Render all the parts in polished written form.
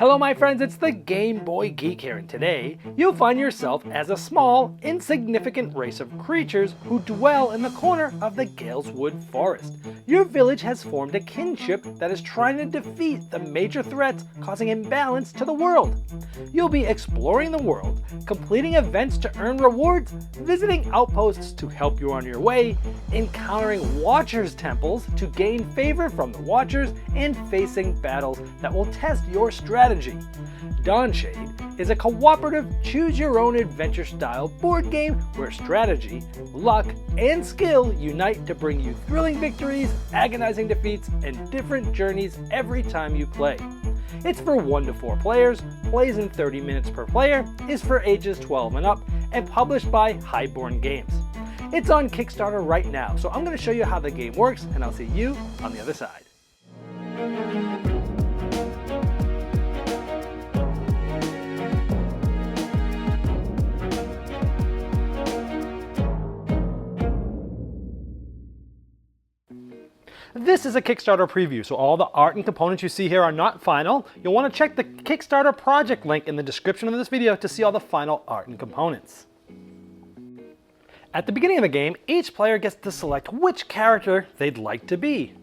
Hello my friends, it's the Game Boy Geek here, and today you'll find yourself as a small, insignificant race of creatures who dwell in the corner of the Galeswood Forest. Your village has formed a kinship that is trying to defeat the major threats causing imbalance to the world. You'll be exploring the world, completing events to earn rewards, visiting outposts to help you on your way, encountering Watchers' temples to gain favor from the Watchers, and facing battles that will test your strategy. Dawnshade is a cooperative, choose-your-own-adventure style board game where strategy, luck, and skill unite to bring you thrilling victories, agonizing defeats, and different journeys every time you play. It's for 1 to 4 players, plays in 30 minutes per player, is for ages 12 and up, and published by Highborn Games. It's on Kickstarter right now, so I'm going to show you how the game works, and I'll see you on the other side. This is a Kickstarter preview, so all the art and components you see here are not final. You'll want to check the Kickstarter project link in the description of this video to see all the final art and components. At the beginning of the game, each player gets to select which character they'd like to be.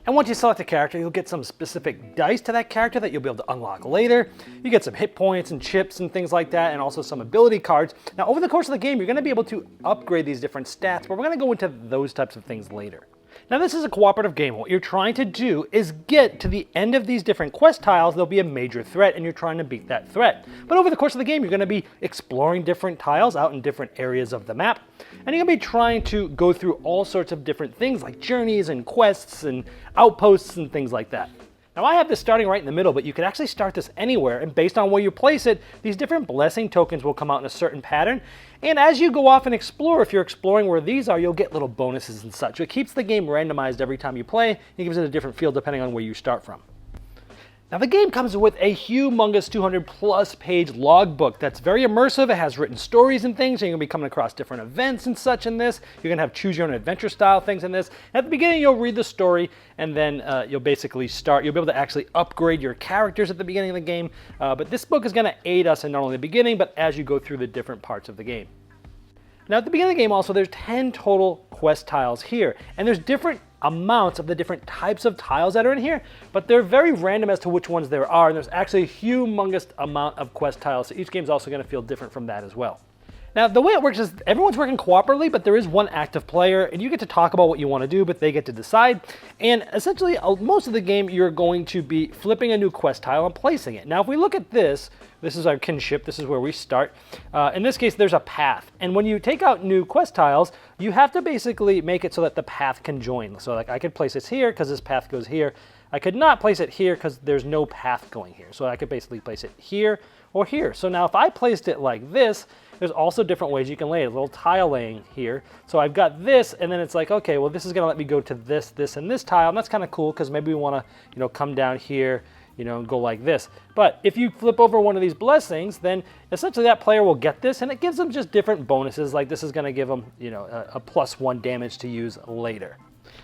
And once you select a character, you'll get some specific dice to that character that you'll be able to unlock later. You get some hit points and chips and things like that, and also some ability cards. Now, over the course of the game, you're going to be able to upgrade these different stats, but we're going to go into those types of things later. Now, this is a cooperative game. What you're trying to do is get to the end of these different quest tiles. There'll be a major threat, and you're trying to beat that threat. But over the course of the game, you're going to be exploring different tiles out in different areas of the map, and you're going to be trying to go through all sorts of different things like journeys and quests and outposts and things like that. Now, I have this starting right in the middle, but you can actually start this anywhere, and based on where you place it, these different blessing tokens will come out in a certain pattern. And as you go off and explore, if you're exploring where these are, you'll get little bonuses and such. It keeps the game randomized every time you play, and it gives it a different feel depending on where you start from. Now, the game comes with a humongous 200-plus page logbook that's very immersive. It has written stories and things, and you're going to be coming across different events and such in this. You're going to have choose-your-own-adventure style things in this. At the beginning, you'll read the story, and then you'll basically start. You'll be able to actually upgrade your characters at the beginning of the game. But this book is going to aid us in not only the beginning, but as you go through the different parts of the game. Now, at the beginning of the game, also, there's 10 total quest tiles here, and there's different amounts of the different types of tiles that are in here, but they're very random as to which ones there are, and there's actually a humongous amount of quest tiles, so each game's also going to feel different from that as well. Now, the way it works is everyone's working cooperatively, but there is one active player, and you get to talk about what you want to do, but they get to decide. And essentially, most of the game, you're going to be flipping a new quest tile and placing it. Now, if we look at this, this is our kinship. This is where we start. In this case, there's a path. And when you take out new quest tiles, you have to basically make it so that the path can join. So like I could place this here because this path goes here. I could not place it here because there's no path going here. So I could basically place it here or here. So now if I placed it like this, there's also different ways you can lay it. A little tile laying here. So I've got this, and then it's like, okay, well, this is going to let me go to this, this, and this tile. And that's kind of cool because maybe we want to, come down here, and go like this. But if you flip over one of these blessings, then essentially that player will get this, and it gives them just different bonuses. Like this is going to give them, a +1 damage to use later.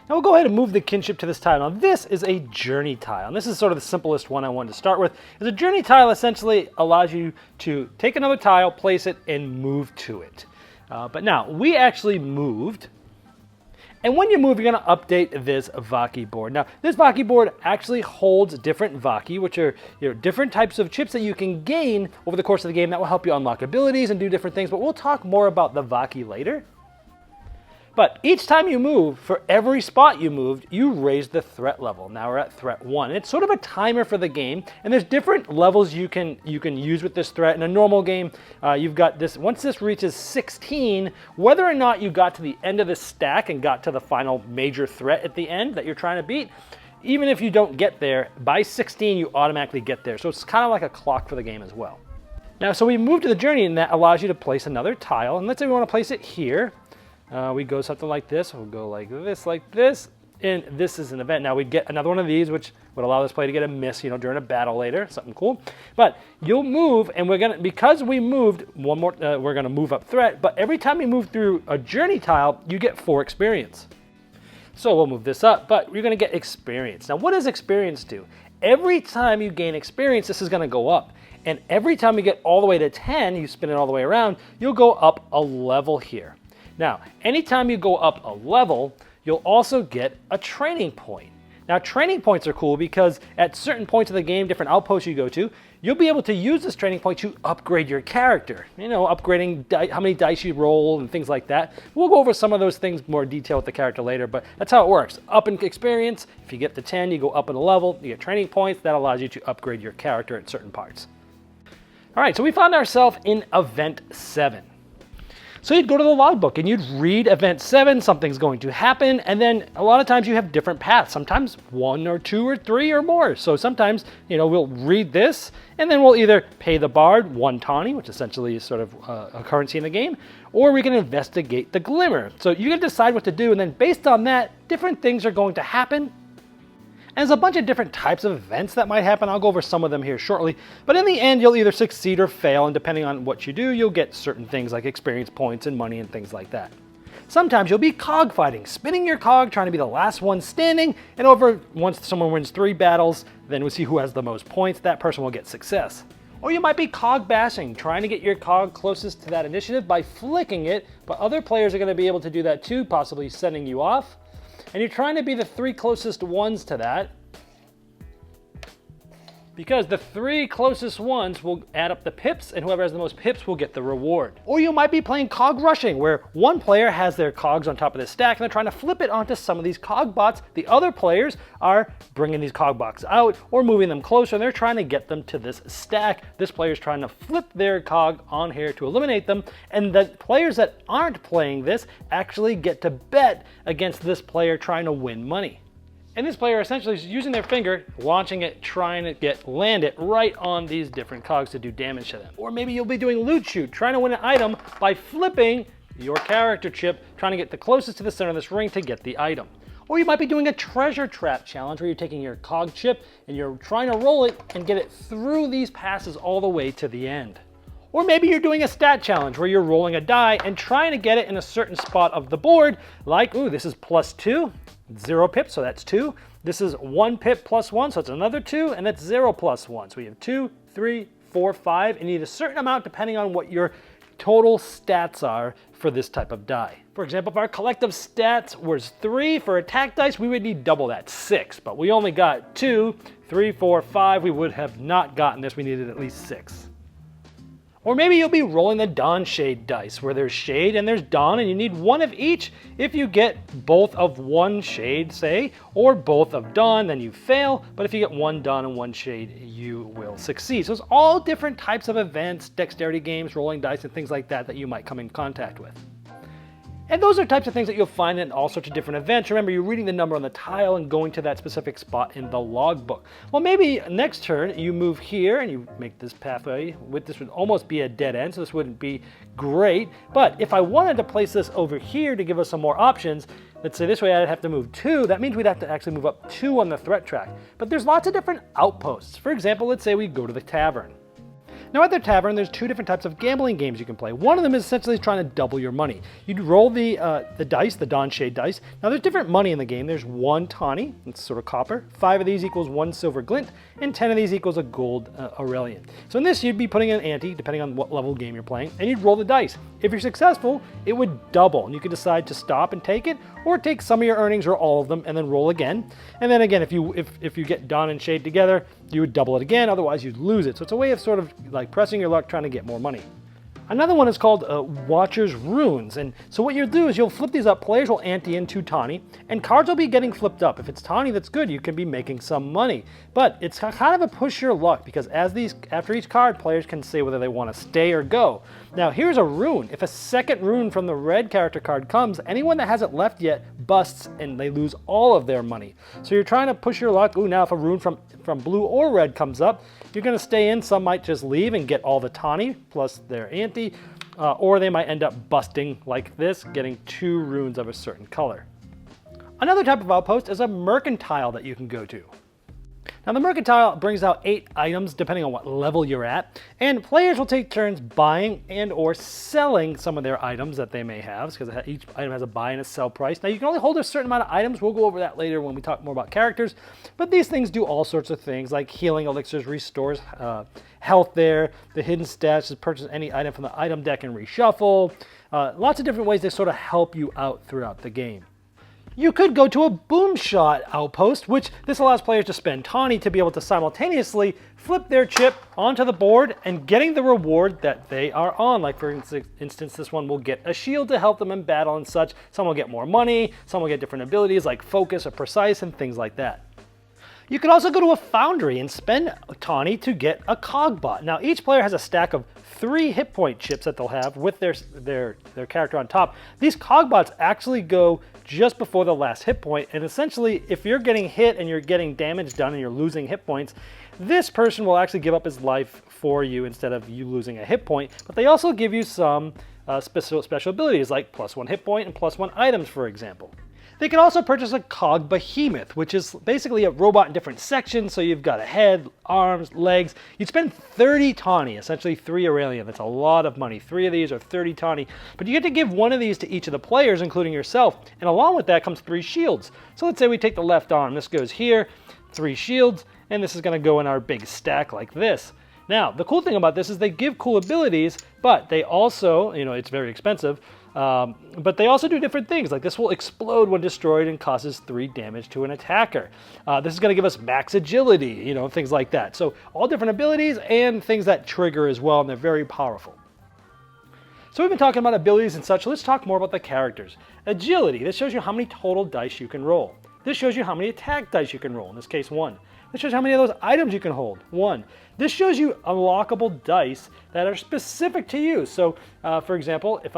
Now we'll go ahead and move the kinship to this tile. Now this is a journey tile, and this is sort of the simplest one I wanted to start with. Is a journey tile essentially allows you to take another tile, place it, and move to it. But now we actually moved, and when you move, you're going to update this Vaki board. Now this Vaki board actually holds different Vaki, which are different types of chips that you can gain over the course of the game that will help you unlock abilities and do different things. But we'll talk more about the Vaki later. But each time you move, for every spot you moved, you raise the threat level. Now we're at threat 1. It's sort of a timer for the game, and there's different levels you can use with this threat. In a normal game, you've got this. Once this reaches 16, whether or not you got to the end of the stack and got to the final major threat at the end that you're trying to beat, even if you don't get there, by 16 you automatically get there. So it's kind of like a clock for the game as well. Now, so we move to the journey, and that allows you to place another tile. And let's say we want to place it here. We go something like this. We'll go like this, and this is an event. Now we'd get another one of these, which would allow this player to get a miss, during a battle later, something cool. But you'll move, and because we moved one more, we're gonna move up threat. But every time you move through a journey tile, you get 4 experience. So we'll move this up, but you're gonna get experience. Now, what does experience do? every time you gain experience, this is going to go up. And every time you get all the way to 10, you spin it all the way around, you'll go up a level here. Now, anytime you go up a level, you'll also get a training point. Now, training points are cool because at certain points of the game, different outposts you go to, you'll be able to use this training point to upgrade your character. You know, upgrading how many dice you roll and things like that. We'll go over some of those things more detail with the character later, but that's how it works. Up in experience, if you get to 10, you go up in a level, you get training points. That allows you to upgrade your character at certain parts. All right, so we found ourselves in Event 7. So you'd go to the logbook and you'd read Event 7, something's going to happen, and then a lot of times you have different paths, sometimes 1 or 2 or 3 or more. So sometimes, you know, we'll read this, and then we'll either pay the bard 1 tawny, which essentially is sort of a currency in the game, or we can investigate the glimmer. So you can decide what to do, and then based on that, different things are going to happen. And there's a bunch of different types of events that might happen. I'll go over some of them here shortly. But in the end, you'll either succeed or fail, and depending on what you do, you'll get certain things like experience points and money and things like that. Sometimes you'll be cog fighting, spinning your cog, trying to be the last one standing, and once someone wins 3 battles, then we'll see who has the most points. That person will get success. Or you might be cog bashing, trying to get your cog closest to that initiative by flicking it, but other players are going to be able to do that too, possibly sending you off. And you're trying to be the 3 closest ones to that, because the 3 closest ones will add up the pips, and whoever has the most pips will get the reward. Or you might be playing cog rushing, where one player has their cogs on top of this stack, and they're trying to flip it onto some of these cog bots. The other players are bringing these cog bots out or moving them closer, and they're trying to get them to this stack. This player's trying to flip their cog on here to eliminate them, and the players that aren't playing this actually get to bet against this player trying to win money. And this player essentially is using their finger, launching it, trying to land it right on these different cogs to do damage to them. Or maybe you'll be doing loot shoot, trying to win an item by flipping your character chip, trying to get the closest to the center of this ring to get the item. Or you might be doing a treasure trap challenge where you're taking your cog chip and you're trying to roll it and get it through these passes all the way to the end. Or maybe you're doing a stat challenge where you're rolling a die and trying to get it in a certain spot of the board, like, ooh, this is +2, 0 pips, so that's 2. This is 1 pip +1, so it's another 2, and that's 0 +1. So we have 2, 3, 4, 5, and you need a certain amount depending on what your total stats are for this type of die. For example, if our collective stats was 3 for attack dice, we would need double that, 6, but we only got 2, 3, 4, 5. We would have not gotten this. We needed at least 6. Or maybe you'll be rolling the Dawnshade dice, where there's shade and there's dawn, and you need 1 of each. If you get both of 1 shade, say, or both of dawn, then you fail. But if you get 1 dawn and 1 shade, you will succeed. So it's all different types of events, dexterity games, rolling dice, and things like that that you might come in contact with. And those are types of things that you'll find in all sorts of different events. Remember, you're reading the number on the tile and going to that specific spot in the logbook. Well, maybe next turn you move here and you make this pathway. This would almost be a dead end, so this wouldn't be great. But if I wanted to place this over here to give us some more options, let's say this way I'd have to move 2. That means we'd have to actually move up 2 on the threat track. But there's lots of different outposts. For example, let's say we go to the tavern. Now at the tavern, there's 2 different types of gambling games you can play. One of them is essentially trying to double your money. You'd roll the dice, the Dawnshade dice. Now there's different money in the game. There's 1 tawny, it's sort of copper. 5 of these equals 1 silver glint, and 10 of these equals a gold Aurelian. So in this, you'd be putting an ante, depending on what level game you're playing, and you'd roll the dice. If you're successful, it would double, and you could decide to stop and take it, or take some of your earnings or all of them, and then roll again. And then again, if you get Dawn and Shade together, you would double it again, otherwise you'd lose it. So it's a way of sort of like pressing your luck, trying to get more money. Another one is called Watcher's Runes, and so what you'll do is you'll flip these up, players will ante in 2 tawny, and cards will be getting flipped up. If it's tawny, that's good, you can be making some money. But it's kind of a push your luck, because after each card, players can say whether they want to stay or go. Now here's a rune. If a second rune from the red character card comes, anyone that hasn't left yet busts and they lose all of their money. So you're trying to push your luck. Ooh, now if a rune from blue or red comes up, you're going to stay in. Some might just leave and get all the tawny plus their ante, or they might end up busting like this, getting 2 runes of a certain color. Another type of outpost is a mercantile that you can go to. Now the mercantile brings out 8 items depending on what level you're at, and players will take turns buying and or selling some of their items that they may have, because each item has a buy and a sell price. Now you can only hold a certain amount of items. We'll go over that later when we talk more about characters, but these things do all sorts of things like healing elixirs, restores health there. The hidden stats is purchase any item from the item deck and reshuffle. Lots of different ways they sort of help you out throughout the game. You could go to a boom shot outpost, which this allows players to spend tawny to be able to simultaneously flip their chip onto the board and getting the reward that they are on. Like for instance, this one will get a shield to help them in battle and such. Some will get more money, some will get different abilities like focus or precise and things like that. You could also go to a foundry and spend tawny to get a cogbot. Now each player has a stack of 3 hit point chips that they'll have with their character on top. These cogbots actually go just before the last hit point, and essentially if you're getting hit and you're getting damage done and you're losing hit points, this person will actually give up his life for you instead of you losing a hit point. But they also give you some special abilities like +1 hit point and +1 items, for example. They can also purchase a cog behemoth, which is basically a robot in different sections. So you've got a head, arms, legs. You'd spend 30 tawny, essentially 3 Aurelian. That's a lot of money. 3 of these are 30 tawny. But you get to give 1 of these to each of the players, including yourself. And along with that comes 3 shields. So let's say we take the left arm. This goes here, 3 shields, and this is going to go in our big stack like this. Now, the cool thing about this is they give cool abilities, but they also, it's very expensive, but they also do different things. Like this will explode when destroyed and causes 3 damage to an attacker. This is going to give us max agility, things like that. So all different abilities and things that trigger as well, and they're very powerful. So we've been talking about abilities and such. Let's talk more about the characters. Agility, this shows you how many total dice you can roll. This shows you how many attack dice you can roll, in this case 1. This shows how many of those items you can hold, 1. This shows you unlockable dice that are specific to you. So, for example, if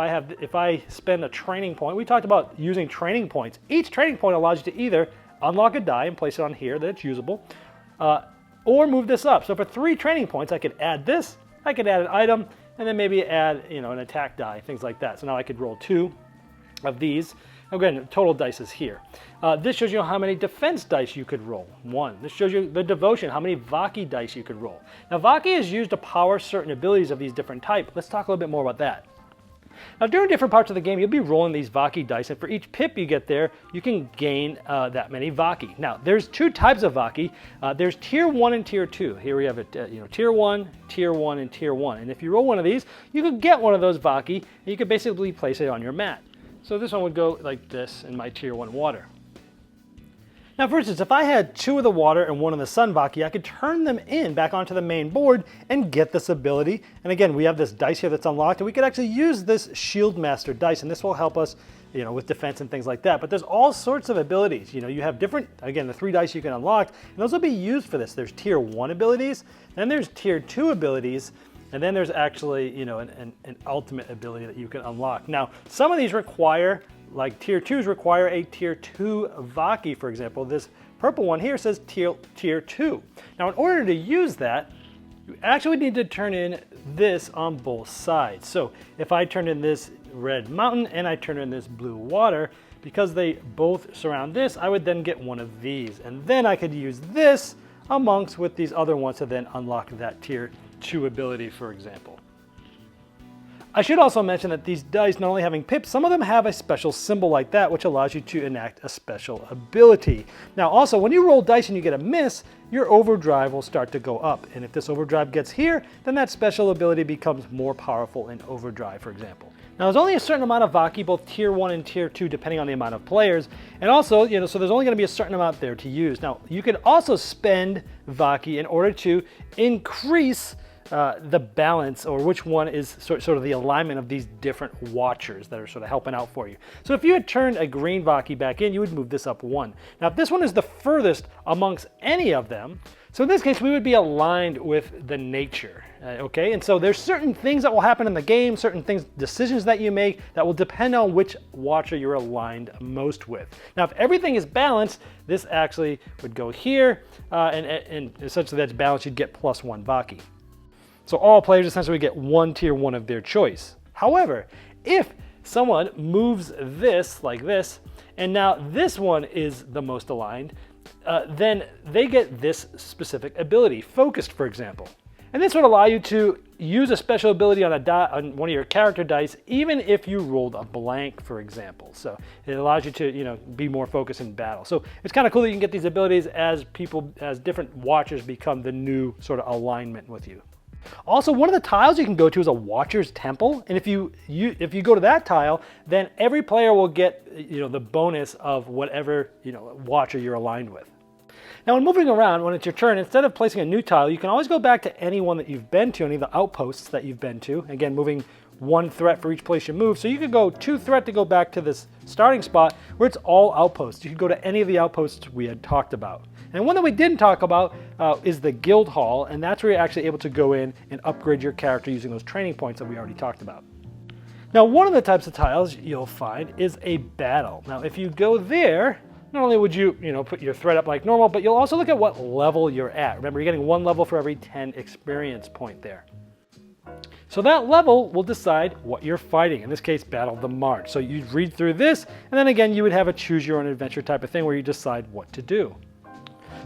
I spend a training point, we talked about using training points. Each training point allows you to either unlock a die and place it on here that it's usable, or move this up. So for 3 training points, I could add this, I could add an item, and then maybe add, an attack die, things like that. So now I could roll 2 of these. Again, total dice is here. This shows you how many defense dice you could roll, 1. This shows you the devotion, how many Vaki dice you could roll. Now Vaki is used to power certain abilities of these different types. Let's talk a little bit more about that. Now during different parts of the game, you'll be rolling these Vaki dice, and for each pip you get there, you can gain that many Vaki. Now there's 2 types of Vaki. There's tier 1 and tier 2. Here we have it, tier 1, and tier 1. And if you roll one of these, you could get one of those Vaki, and you could basically place it on your mat. So this one would go like this in my tier 1 water. Now for instance, if I had 2 of the water and 1 of the sun Vaki, I could turn them back onto the main board and get this ability. And again, we have this dice here that's unlocked, and we could actually use this Shield Master dice, and this will help us with defense and things like that. But there's all sorts of abilities. You have different, again, the 3 dice you can unlock, and those will be used for this. There's tier 1 abilities, then there's tier 2 abilities, and then there's actually, an ultimate ability that you can unlock. Now, some of these require, like tier 2s require a tier 2 Vaki, for example. This purple one here says tier 2. Now, in order to use that, you actually need to turn in this on both sides. So if I turn in this red mountain and I turn in this blue water, because they both surround this, I would then get one of these. And then I could use this amongst with these other ones to then unlock that tier 2 ability, for example. I should also mention that these dice, not only having pips, some of them have a special symbol like that, which allows you to enact a special ability. Now also, when you roll dice and you get a miss, your overdrive will start to go up. And if this overdrive gets here, then that special ability becomes more powerful in overdrive, for example. Now there's only a certain amount of Vaki, both tier 1 and tier 2, depending on the amount of players. And also, so there's only going to be a certain amount there to use. Now you can also spend Vaki in order to increase the balance, or which one is sort of the alignment of these different watchers that are sort of helping out for you. So if you had turned a green Vaki back in, you would move this up 1. Now if this one is the furthest amongst any of them, so in this case we would be aligned with the nature, okay? And so there's certain things that will happen in the game, certain things, decisions that you make that will depend on which watcher you're aligned most with. Now if everything is balanced, this actually would go here, and essentially that's balanced, you'd get +1 Vaki. So all players essentially get 1 tier 1 of their choice. However, if someone moves this like this, and now this one is the most aligned, then they get this specific ability, focused, for example. And this would allow you to use a special ability on one of your character dice, even if you rolled a blank, for example. So it allows you to, be more focused in battle. So it's kind of cool that you can get these abilities as different watchers become the new sort of alignment with you. Also, one of the tiles you can go to is a Watcher's Temple, and if you go to that tile, then every player will get the bonus of whatever Watcher you're aligned with. Now, when moving around, when it's your turn, instead of placing a new tile, you can always go back to any one that you've been to, any of the outposts that you've been to. Again, moving 1 threat for each place you move. So you could go 2 threat to go back to this starting spot where it's all outposts. You could go to any of the outposts we had talked about. And one that we didn't talk about is the Guild Hall, and that's where you're actually able to go in and upgrade your character using those training points that we already talked about. Now, one of the types of tiles you'll find is a battle. Now, if you go there, not only would you, put your threat up like normal, but you'll also look at what level you're at. Remember, you're getting 1 level for every 10 experience point there. So that level will decide what you're fighting. In this case, Battle the March. So you'd read through this, and then again, you would have a choose your own adventure type of thing where you decide what to do.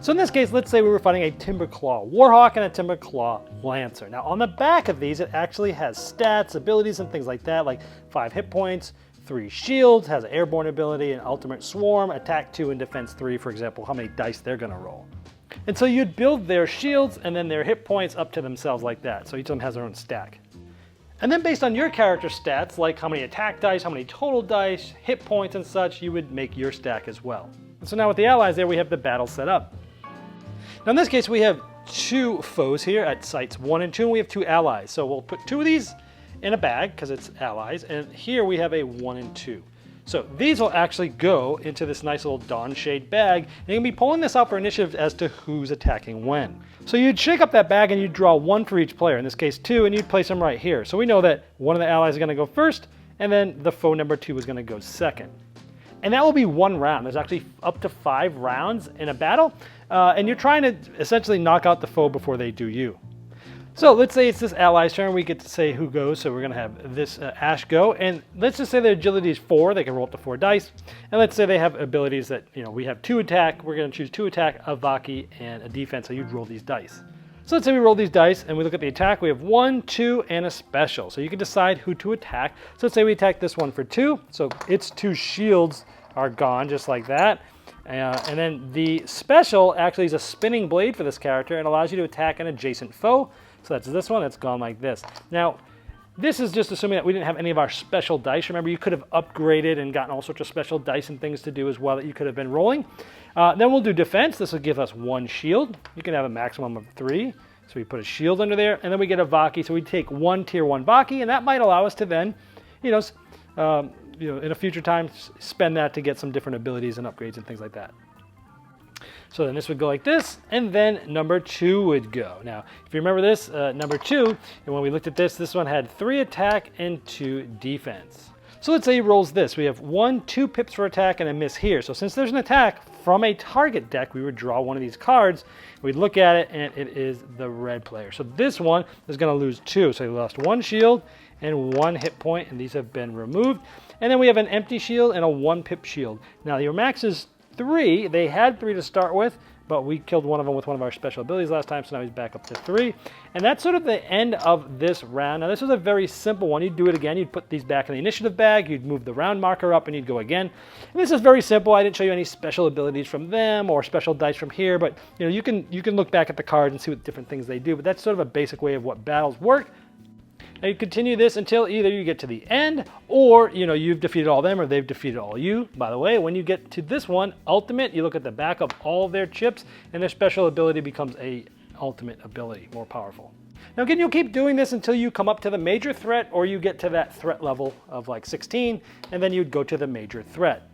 So in this case, let's say we were fighting a Timberclaw Warhawk and a Timberclaw Lancer. Now on the back of these, it actually has stats, abilities, and things like that, like 5 hit points, 3 shields, has an airborne ability, an ultimate swarm, attack 2, and defense 3, for example, how many dice they're gonna roll. And so you'd build their shields and then their hit points up to themselves like that. So each of them has their own stack. And then based on your character stats, like how many attack dice, how many total dice, hit points and such, you would make your stack as well. And so now with the allies there, we have the battle set up. Now in this case, we have 2 foes here at sites 1 and 2, and we have 2 allies. So we'll put 2 of these in a bag because it's allies, and here we have a 1 and 2. So these will actually go into this nice little Dawnshade bag, and you can be pulling this out for initiative as to who's attacking when. So you'd shake up that bag and you'd draw 1 for each player, in this case 2, and you'd place them right here. So we know that one of the allies is going to go first, and then the foe number 2 is going to go second. And that will be 1 round. There's actually up to 5 rounds in a battle, and you're trying to essentially knock out the foe before they do you. So let's say it's this ally's turn. We get to say who goes. So we're going to have this Ash go. And let's just say their agility is 4. They can roll up to 4 dice. And let's say they have abilities that, we have 2 attack. We're going to choose 2 attack, a Vaki, and a defense. So you'd roll these dice. So let's say we roll these dice and we look at the attack. We have 1, 2, and a special. So you can decide who to attack. So let's say we attack this one for 2. So its 2 shields are gone just like that. And then the special actually is a spinning blade for this character and allows you to attack an adjacent foe. So that's this one, it's gone like this. Now, this is just assuming that we didn't have any of our special dice. Remember, you could have upgraded and gotten all sorts of special dice and things to do as well that you could have been rolling. Then we'll do defense. This will give us 1 shield. You can have a maximum of 3. So we put a shield under there, and then we get a Vaki. So we take 1 tier 1 Vaki, and that might allow us to then, in a future time, spend that to get some different abilities and upgrades and things like that. So then this would go like this, and then number 2 would go. Now, if you remember this, number 2, and when we looked at this one had 3 attack and 2 defense. So let's say he rolls this. We have 1, 2 pips for attack and a miss here. So since there's an attack from a target deck, we would draw one of these cards. We'd look at it, and it is the red player. So this one is going to lose 2. So he lost 1 shield and 1 hit point, and these have been removed. And then we have an empty shield and a 1 pip shield. Now your max is 3. They had 3 to start with, but we killed one of them with one of our special abilities last time, so now he's back up to 3. And that's sort of the end of this round. Now this was a very simple one. You'd do it again. You'd put these back in the initiative bag. You'd move the round marker up, and you'd go again. And this is very simple. I didn't show you any special abilities from them or special dice from here, but you can look back at the cards and see what different things they do. But that's sort of a basic way of what battles work. And you continue this until either you get to the end, or you've defeated all them, or they've defeated all you. By the way, when you get to this one, ultimate, you look at the back of all of their chips, and their special ability becomes a ultimate ability, more powerful. Now again, you'll keep doing this until you come up to the major threat, or you get to that threat level of like 16, and then you'd go to the major threat.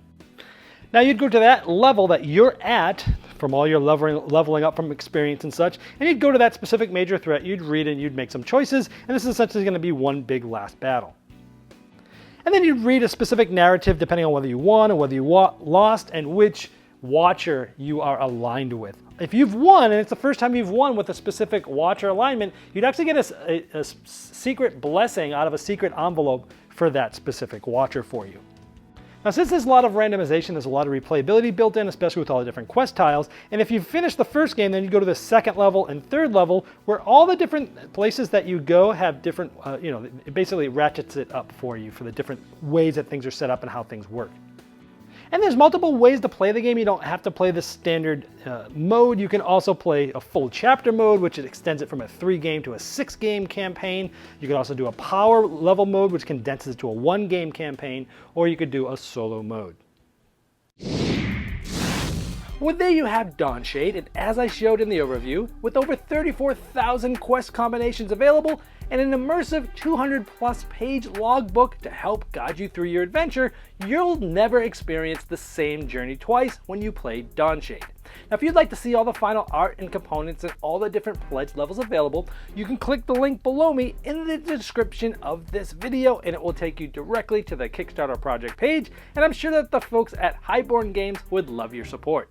Now you'd go to that level that you're at from all your leveling up from experience and such, and you'd go to that specific major threat, you'd read and you'd make some choices, and this is essentially going to be one big last battle. And then you'd read a specific narrative depending on whether you won or whether you lost and which watcher you are aligned with. If you've won, and it's the first time you've won with a specific watcher alignment, you'd actually get a secret blessing out of a secret envelope for that specific watcher for you. Now, since there's a lot of randomization, there's a lot of replayability built in, especially with all the different quest tiles. And if you finish the first game, then you go to the second level and third level, where all the different places that you go have different, it basically ratchets it up for you for the different ways that things are set up and how things work. And there's multiple ways to play the game. You don't have to play the standard mode. You can also play a full chapter mode, which extends it from a 3-game to a 6-game campaign. You can also do a power level mode, which condenses it to a 1-game campaign, or you could do a solo mode. Well, there you have Dawnshade, and as I showed in the overview, with over 34,000 quest combinations available and an immersive 200+ page logbook to help guide you through your adventure, you'll never experience the same journey twice when you play Dawnshade. Now, if you'd like to see all the final art and components and all the different pledge levels available, you can click the link below me in the description of this video, and it will take you directly to the Kickstarter project page, and I'm sure that the folks at Highborn Games would love your support.